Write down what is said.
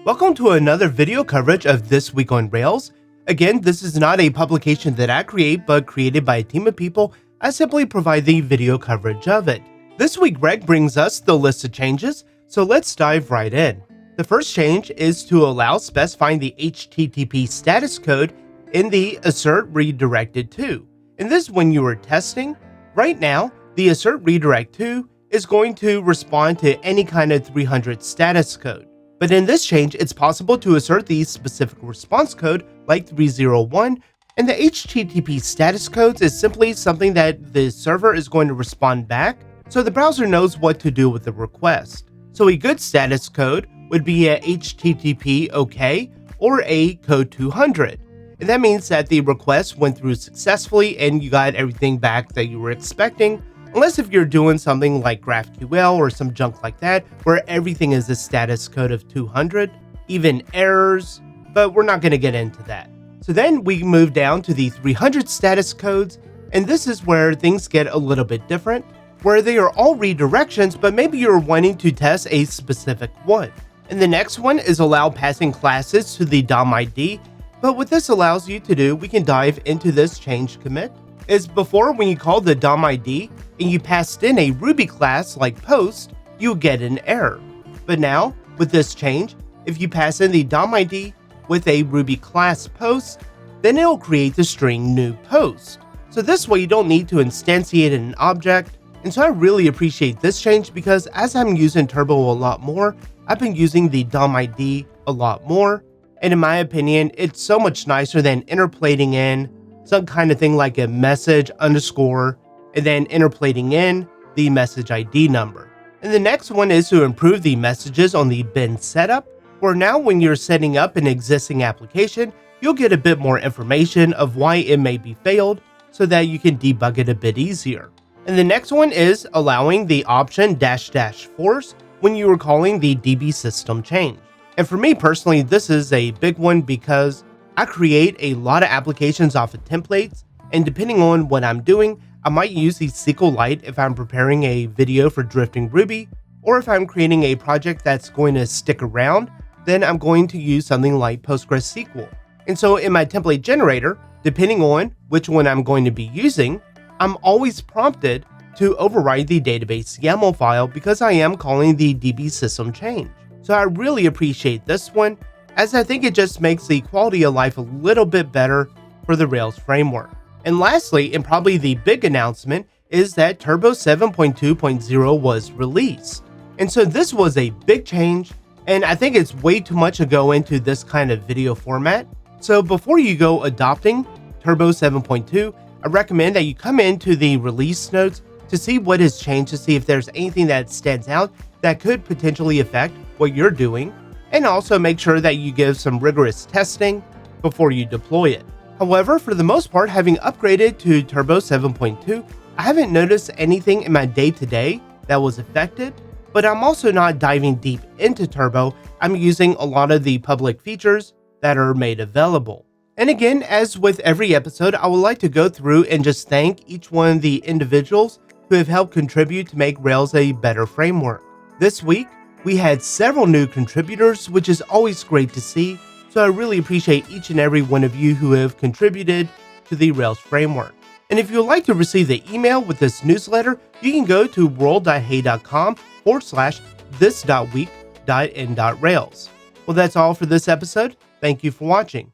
Welcome to another video coverage of This Week on Rails. Again, this is not a publication that I create, but created by a team of people. I simply provide the video coverage of it. This week, Greg brings us the list of changes, so let's dive right in. The first change is to allow specifying the HTTP status code in the assert redirected to. And this is when you are testing. Right now, the assert redirect to is going to respond to any kind of 300 status code. But in this change, it's possible to assert the specific response code like 301, and the HTTP status codes is simply something that the server is going to respond back, so the browser knows what to do with the request. So a good status code would be a HTTP OK or a code 200. And that means that the request went through successfully and you got everything back that you were expecting. Unless if you're doing something like GraphQL or some junk like that, where everything is a status code of 200, even errors, but we're not going to get into that. So then we move down to the 300 status codes, and this is where things get a little bit different, where they are all redirections, but maybe you're wanting to test a specific one. And the next one is allow passing classes to the DOM ID, but what this allows you to do, we can dive into this change commit, is before when you call the DOM ID and you passed in a Ruby class like post, you get an error. But now, with this change, if you pass in the DOM ID with a Ruby class post, then it'll create the string new post. So this way you don't need to instantiate an object. And so I really appreciate this change because as I'm using Turbo a lot more, I've been using the DOM ID a lot more. And in my opinion, it's so much nicer than interpolating in some kind of thing like a message underscore and then interpolating in the message ID number. And the next one is to improve the messages on the bin setup, where now when you're setting up an existing application, you'll get a bit more information of why it may be failed so that you can debug it a bit easier. And the next one is allowing the option -- force when you are calling the DB system change. And for me personally, this is a big one because I create a lot of applications off of templates, and depending on what I'm doing, I might use the SQLite if I'm preparing a video for Drifting Ruby, or if I'm creating a project that's going to stick around, then I'm going to use something like PostgreSQL. And so in my template generator, depending on which one I'm going to be using, I'm always prompted to override the database YAML file because I am calling the DB system change. So I really appreciate this one, as I think it just makes the quality of life a little bit better for the Rails framework. And lastly, and probably the big announcement, is that Turbo 7.2.0 was released. And so this was a big change, and I think it's way too much to go into this kind of video format. So before you go adopting Turbo 7.2, I recommend that you come into the release notes to see what has changed, to see if there's anything that stands out that could potentially affect what you're doing, and also make sure that you give some rigorous testing before you deploy it. However, for the most part, having upgraded to Turbo 7.2, I haven't noticed anything in my day-to-day that was affected, but I'm also not diving deep into Turbo. I'm using a lot of the public features that are made available. And again, as with every episode, I would like to go through and just thank each one of the individuals who have helped contribute to make Rails a better framework. This week, we had several new contributors, which is always great to see, so I really appreciate each and every one of you who have contributed to the Rails framework. And if you would like to receive the email with this newsletter, you can go to world.hey.com/this.week.in.rails. Well, that's all for this episode. Thank you for watching.